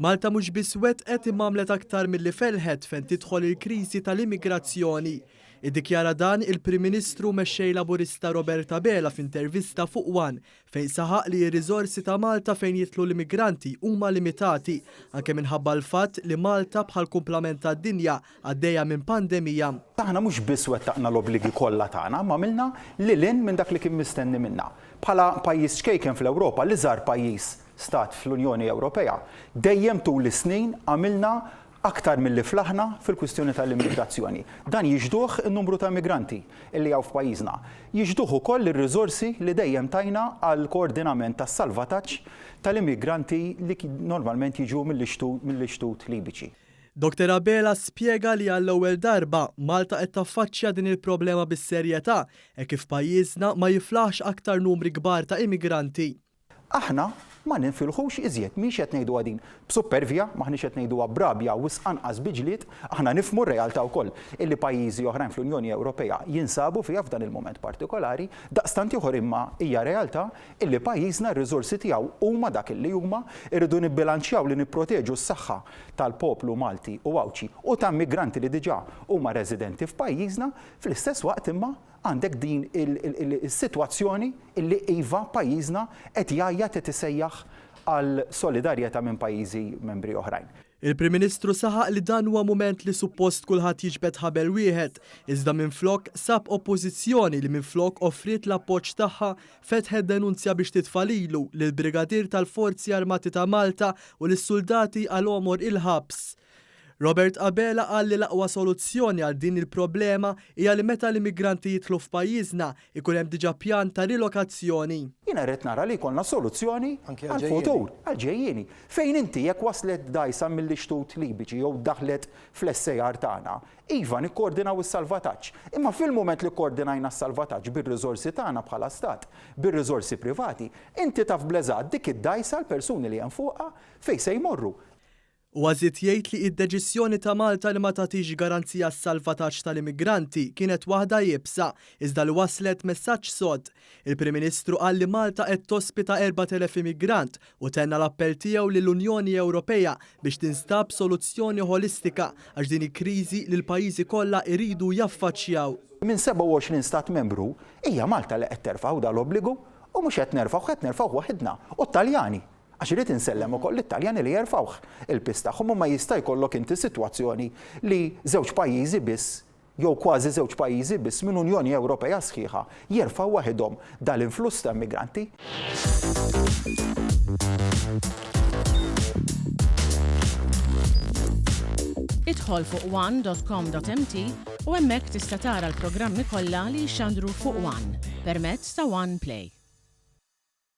Malta mhux biss wettqet imma għamlet aktar milli felħet fejn tidħol il-kriżi tal-immigrazzjoni. Iddikjara dan il-Prim Ministru mexxej Laburista Robert Abela f'intervista fuq One fejn saħaq li r-riżorsi ta' Malta fejn jitlu l-immigranti huma limitati anke minħabba l-fatt li Malta bħal kumplament tad-dinja għaddejja minn pandemija. Aħna mhux biss wettaqna l-obbligi kollha tagħna, ma għamilna lilin minn dak li kien mistenni minna. Bħala pajjiż xkejken fl-Ewropa li żar pajjiż stat fl-Unjoni Ewropea, dejjem tul is-snin għamilna aktar milli flaħna fil-kwistjoni tal-immigrazzjoni. Dan jiġduh in-numru ta' immigranti illi hawn f'pajjiżna. Jiġduh ukoll ir-riżorsi li dejjem tajna għal koordinament tas-salvataġġ tal-immigranti li normalment jiġu mill-ixtut Libiċi. Dr. Abela spjega li għall-ewwel darba Malta qed taffaċċja din il-problema bis-serjetà hekk kif pajjiżna ma jiflaħx aktar numri kbar ta' immigranti. Aħna ma ninfilħux iżjed mhix qed ngħidu għadin b'supervja, maħniex qed ngħiduha brabja u anqas biġliet, aħna nifhmu r-realtà wkoll illi pajjiżi oħrajn fl-Unjoni Ewropea jinsabu fiha f'dan il-mument partikolari, daqstant ieħor imma hija realtà illi pajjiżna r-riżorsi tiegħu huma dak illi huma, irridu nibbilanċjaw li nipproteġu s-saħħa tal-poplu Malti u Awċi u ta' migranti li diġà huma residenti f'pajjiżna, fl-istess waqt imma għandek din il-sitwazzjoni illi iva pajjiżna qed jgħajjat qed isejjaħ għal solidarjetà minn pajjiżi membri oħrajn. Il-Prim Ministru saħaq li dan huwa mument li suppost kulħadd jiġbed ħabel wieħed, iżda minflok sab oppożizzjoni li minflok offrit l-appoġġ tagħha fetħet denunzja biex titfalilu lill-Brigadier tal-Forzi Armati ta' Malta u lis-soldati għal omor il-ħabs. Robert Abela qal li l-aqwa soluzzjoni għal din il-problema hija li meta l-immigranti jidħlu f'pajjiżna ikun hemm diġà pjan ta' rilokazzjoni. Jiena rrid nara li jkollna soluzzjoni għall-futur, għall-ġejjieni. Fejn inti jekk waslet dajsa mill-ixtut Libiċi jew daħlet fl-SAR tagħna, iva nikkoordinaw is-salvataġġ. Imma fil-mument li kkoordinajna s-salvataġġ bir-riżorsi tagħna bħala stat, bir-riżorsi privati, inti taf bleżgħat dik id-dajsa l-persuni li hemm fuqha fejn se jmorru. U għazit jgħid li id-deċiżjoni ta' Malta li ma tagħtix garanzija s-salvataġġ tal-immigranti kienet waħda jibsa, iżda li waslet messaġġ sod. Il-Prim Ministru qal li Malta qed tospita 4,000 immigrant u tenna l-appell tiegħu lill-Unjoni Ewropea biex tinstab soluzzjoni holistika għax din il-kriżi li l-pajjiżi kollha jridu jaffaċċjaw. Minn 27 stat membru hija Malta li qed terfgħu dal-obbligu u mhux qed nerfgħu waħedna u Taljani. Għax irid insellem ukoll l-Italjani li jerfgħuh il-pis tagħhom u ma jista' jkollok inti sitwazzjoni li żewġ pajjiżi biss jew kważi żewġ pajjiżi biss minn Unjoni Ewropea sħiħa jerfgħu waħedhom dal-influss ta' immigranti. Idħol fuq one.com.mt u hemmhekk tista' tara l-programmi kollha li jxandru fuq One permezz ta' One Play.